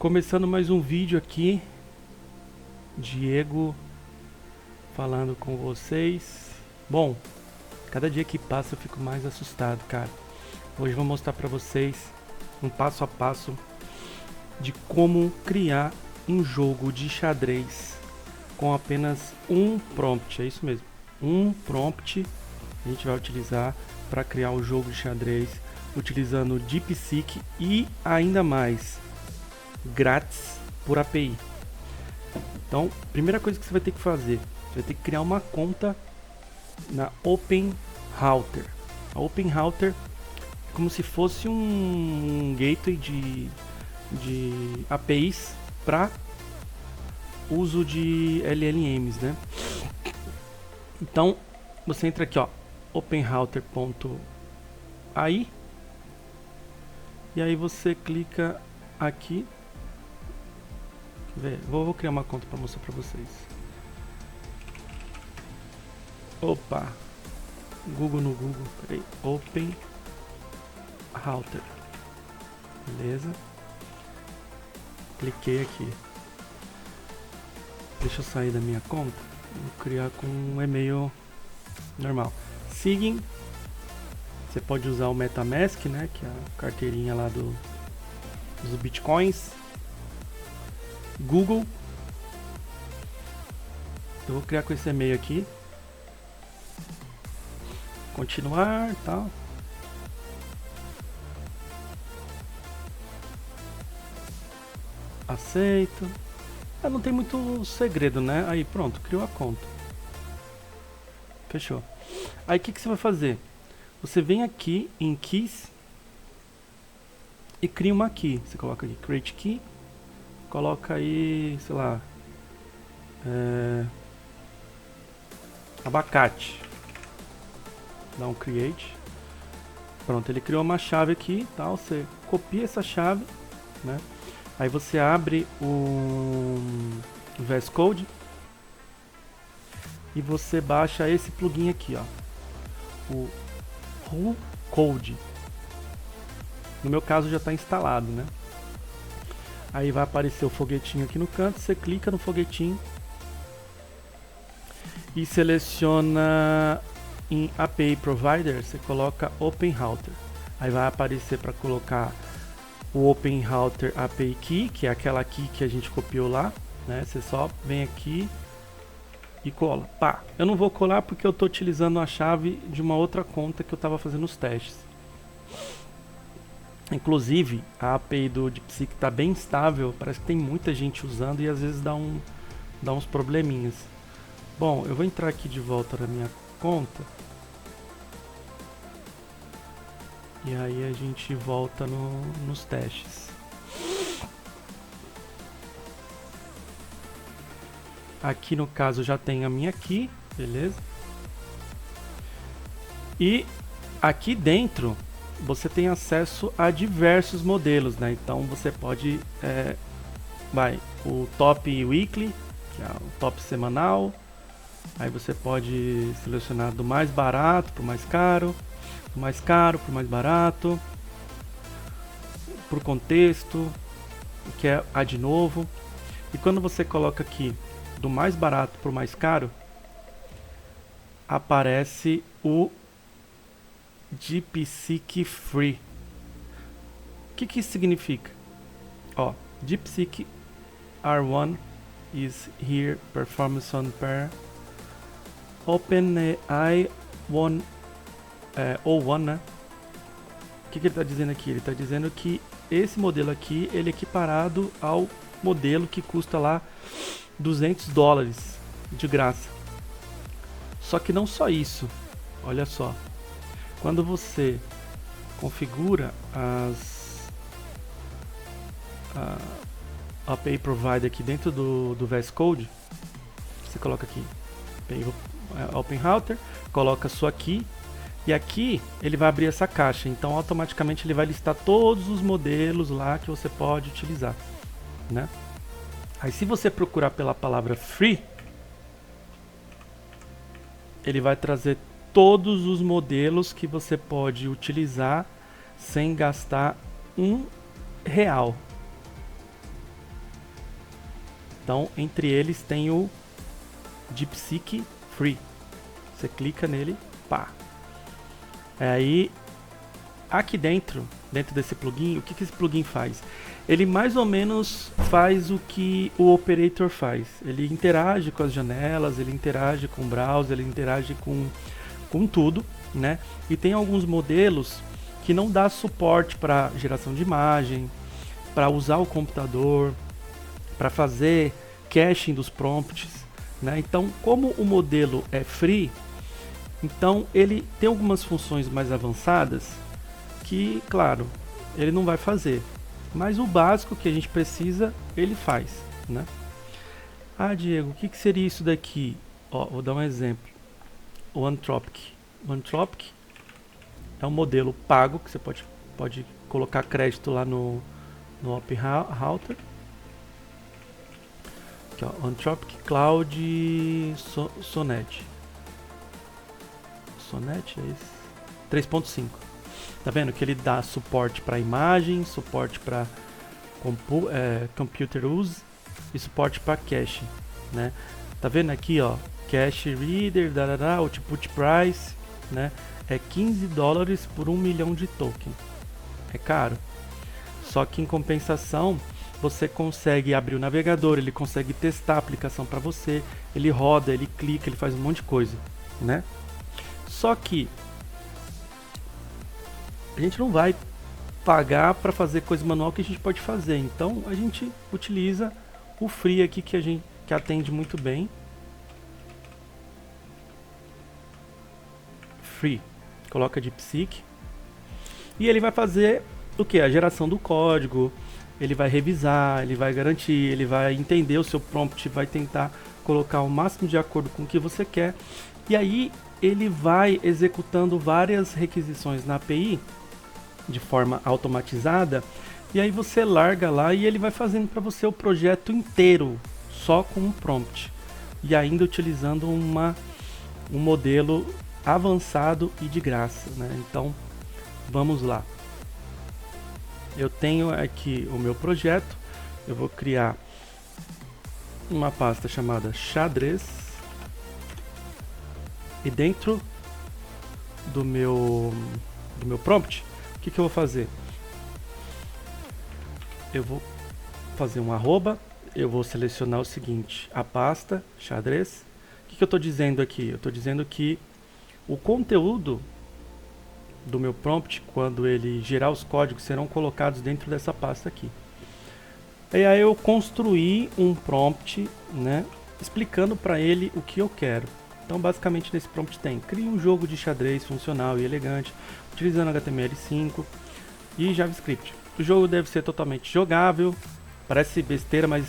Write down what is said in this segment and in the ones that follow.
Começando mais um vídeo aqui, Diego falando com vocês. Bom, cada dia que passa eu fico mais assustado, cara. Hoje eu vou mostrar pra vocês um passo a passo de como criar um jogo de xadrez com apenas um prompt. É isso mesmo, um prompt a gente vai utilizar para criar um jogo de xadrez utilizando DeepSeek e ainda mais grátis por API. Então, primeira coisa que você vai ter que fazer, você vai ter que criar uma conta na OpenRouter. A OpenRouter é como se fosse um gateway de APIs para uso de LLMs, né? Então, você entra aqui, ó, openrouter.ai, e aí você clica aqui. Vou criar uma conta para mostrar para vocês. Opa, Google no Google, peraí, OpenRouter, beleza? Cliquei aqui. Deixa eu sair da minha conta. Vou criar com um e-mail normal. Sign, você pode usar o MetaMask, né, que é a carteirinha lá dos bitcoins. Google, eu vou criar com esse e-mail aqui. Continuar, tal. Aceito. Não tem muito segredo, né? Aí pronto, criou a conta. Fechou. Aí o que você vai fazer? Você vem aqui em Keys e cria uma key. Você coloca aqui Create Key. Coloca aí, sei lá, abacate. Dá um Create. Pronto, ele criou uma chave aqui, tal. Você copia essa chave, né? Aí você abre o VS Code e você baixa esse plugin aqui, ó, o WhoCode. No meu caso já está instalado, né? Aí vai aparecer o foguetinho aqui no canto, você clica no foguetinho e seleciona em API Provider, você coloca OpenRouter. Aí vai aparecer para colocar o OpenRouter API Key, que é aquela key que a gente copiou lá, né? Você só vem aqui e cola. Pá! Eu não vou colar porque eu estou utilizando a chave de uma outra conta que eu estava fazendo os testes. Inclusive, a API do DeepSeek está bem estável, parece que tem muita gente usando e às vezes dá uns probleminhas. Bom, eu vou entrar aqui de volta na minha conta. E aí a gente volta nos testes. Aqui no caso já tem a minha key, beleza? E aqui dentro você tem acesso a diversos modelos, né? Então você pode, o top weekly, que é o top semanal. Aí você pode selecionar do mais barato para o mais caro, do mais caro para o mais barato, por contexto, o que é a de novo. E quando você coloca aqui do mais barato para o mais caro, aparece o DeepSeek Free. O que isso significa? Ó, DeepSeek R1 is here, performance on pair. OpenAI O1, né? O que ele está dizendo aqui? Ele está dizendo que esse modelo aqui, ele é equiparado ao modelo que custa lá $200 de graça. Só que não só isso. Olha só. Quando você configura a API Provider aqui dentro do VS Code, você coloca aqui OpenRouter, coloca a sua key, e aqui ele vai abrir essa caixa. Então automaticamente ele vai listar todos os modelos lá que você pode utilizar, né? Aí se você procurar pela palavra free, ele vai trazer todos os modelos que você pode utilizar sem gastar R$1. Então, entre eles tem o DeepSeek Free. Você clica nele, pá. Aí, aqui dentro desse plugin, o que esse plugin faz? Ele mais ou menos faz o que o Operator faz. Ele interage com as janelas, ele interage com o browser, ele interage com tudo, né? E tem alguns modelos que não dá suporte para geração de imagem, para usar o computador, para fazer caching dos prompts, né? Então, como o modelo é free, então ele tem algumas funções mais avançadas que, claro, ele não vai fazer, mas o básico que a gente precisa, ele faz, né? Ah, Diego, o que seria isso daqui? Ó, vou dar um exemplo. O Anthropic. O Anthropic é um modelo pago que você pode colocar crédito lá no Open Router. Aqui, ó, Anthropic Cloud Sonnet. Sonnet é esse? 3.5. Tá vendo que ele dá suporte para imagem, suporte para computer use e suporte para cache, né? Tá vendo aqui, ó, cache reader, output price, né? É $15 por 1 milhão de token. É caro. Só que em compensação, você consegue abrir o navegador, ele consegue testar a aplicação para você, ele roda, ele clica, ele faz um monte de coisa, né? Só que a gente não vai pagar para fazer coisa manual que a gente pode fazer. Então a gente utiliza o free aqui que atende muito bem. Free. Coloca DeepSeek. E ele vai fazer o que? A geração do código. Ele vai revisar, ele vai garantir, ele vai entender o seu prompt, vai tentar colocar o máximo de acordo com o que você quer. E aí ele vai executando várias requisições na API de forma automatizada, e aí você larga lá e ele vai fazendo para você o projeto inteiro só com um prompt, e ainda utilizando um modelo avançado e de graça, né? Então vamos lá. Eu tenho aqui o meu projeto, eu vou criar uma pasta chamada xadrez, e dentro do meu prompt, o que eu vou fazer? Eu vou fazer um arroba, eu vou selecionar o seguinte, a pasta xadrez. O que eu estou dizendo aqui? Eu estou dizendo que o conteúdo do meu prompt, quando ele gerar os códigos, serão colocados dentro dessa pasta aqui. E aí eu construí um prompt, né, explicando para ele o que eu quero. Então basicamente nesse prompt tem: crie um jogo de xadrez funcional e elegante utilizando HTML5 e JavaScript. O jogo deve ser totalmente jogável. Parece besteira, mas,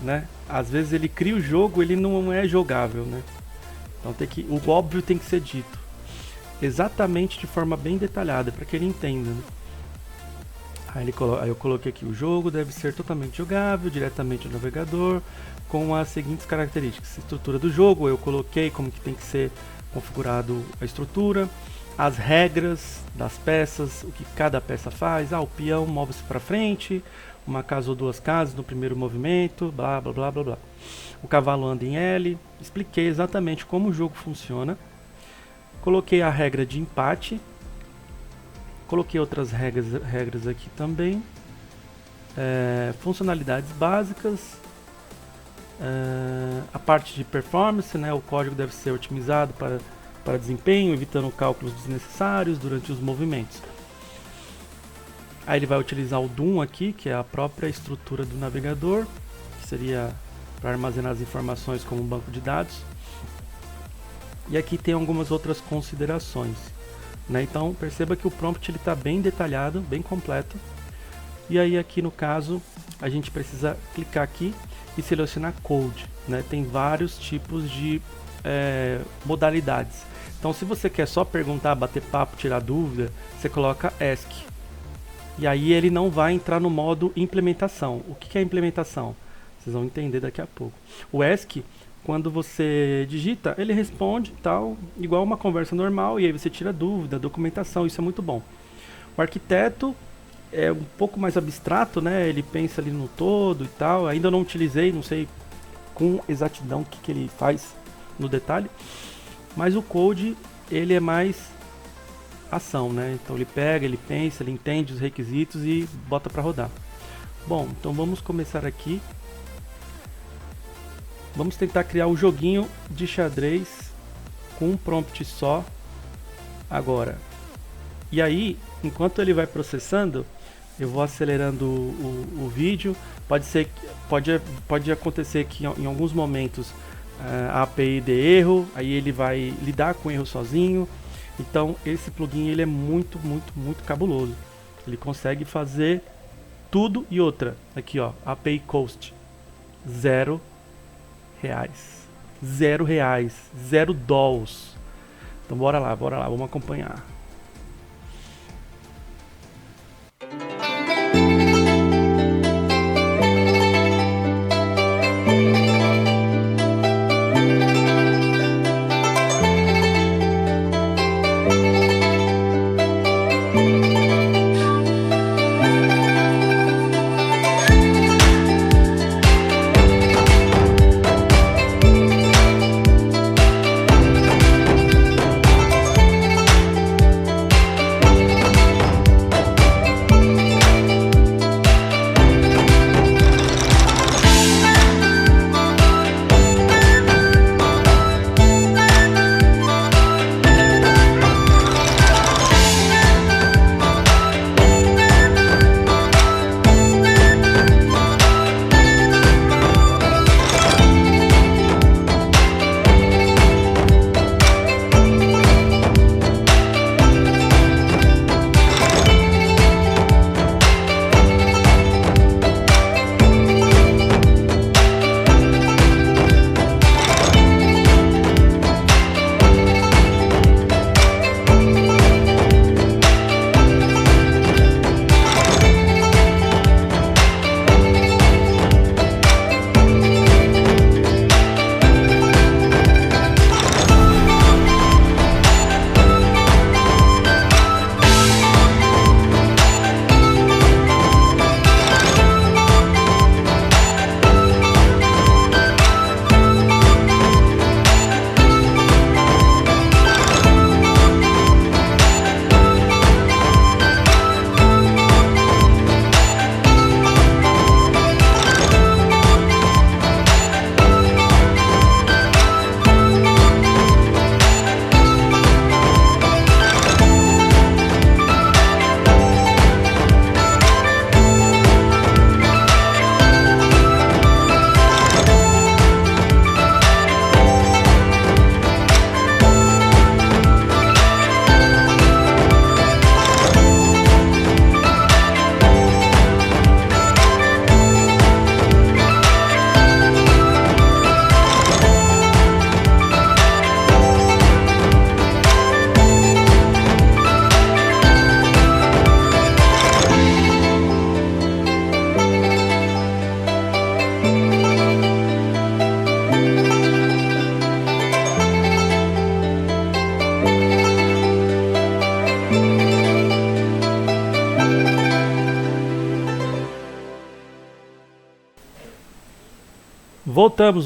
né, às vezes ele cria o jogo, ele não é jogável, né? Então o óbvio tem que ser dito exatamente de forma bem detalhada para que ele entenda, né? Aí eu coloquei aqui: o jogo deve ser totalmente jogável diretamente no navegador com as seguintes características. Estrutura do jogo, eu coloquei como que tem que ser configurado a estrutura, as regras das peças, o que cada peça faz. O peão move-se para frente, uma casa ou duas casas no primeiro movimento, blá blá blá blá blá. O cavalo anda em L. Expliquei exatamente como o jogo funciona. Coloquei a regra de empate. Coloquei outras regras aqui também. Funcionalidades básicas. A parte de performance, né? O código deve ser otimizado para desempenho, evitando cálculos desnecessários durante os movimentos. Aí ele vai utilizar o DOM aqui, que é a própria estrutura do navegador, que seria para armazenar as informações como um banco de dados. E aqui tem algumas outras considerações, né? Então perceba que o prompt está bem detalhado, bem completo. E aí aqui no caso a gente precisa clicar aqui e selecionar Code, né? Tem vários tipos de modalidades. Então se você quer só perguntar, bater papo, tirar dúvida, você coloca Ask. E aí ele não vai entrar no modo implementação. O que é implementação? Vocês vão entender daqui a pouco. O Ask, quando você digita, ele responde tal, igual uma conversa normal, e aí você tira dúvida, documentação, isso é muito bom. O arquiteto é um pouco mais abstrato, né? Ele pensa ali no todo e tal. Ainda não utilizei, não sei com exatidão o que ele faz no detalhe. Mas o Code, ele é mais ação, né? Então ele pega, ele pensa, ele entende os requisitos e bota para rodar. Bom, então vamos começar aqui. Vamos tentar criar um joguinho de xadrez com um prompt só agora. E aí, enquanto ele vai processando, eu vou acelerando o vídeo. Pode acontecer que em alguns momentos a API dê erro, aí ele vai lidar com o erro sozinho. Então esse plugin ele é muito cabuloso. Ele consegue fazer tudo e outra. Aqui ó, API Cost R$0. R$0, 0 dolls. Então bora lá, vamos acompanhar.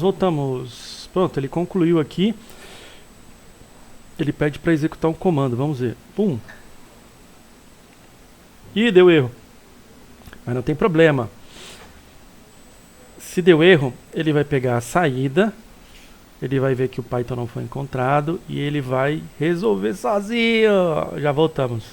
Voltamos. Pronto, ele concluiu aqui. Ele pede para executar um comando, vamos ver. Pum. Ih, deu erro. Mas não tem problema. Se deu erro, ele vai pegar a saída. Ele vai ver que o Python não foi encontrado. E ele vai resolver sozinho. Já voltamos.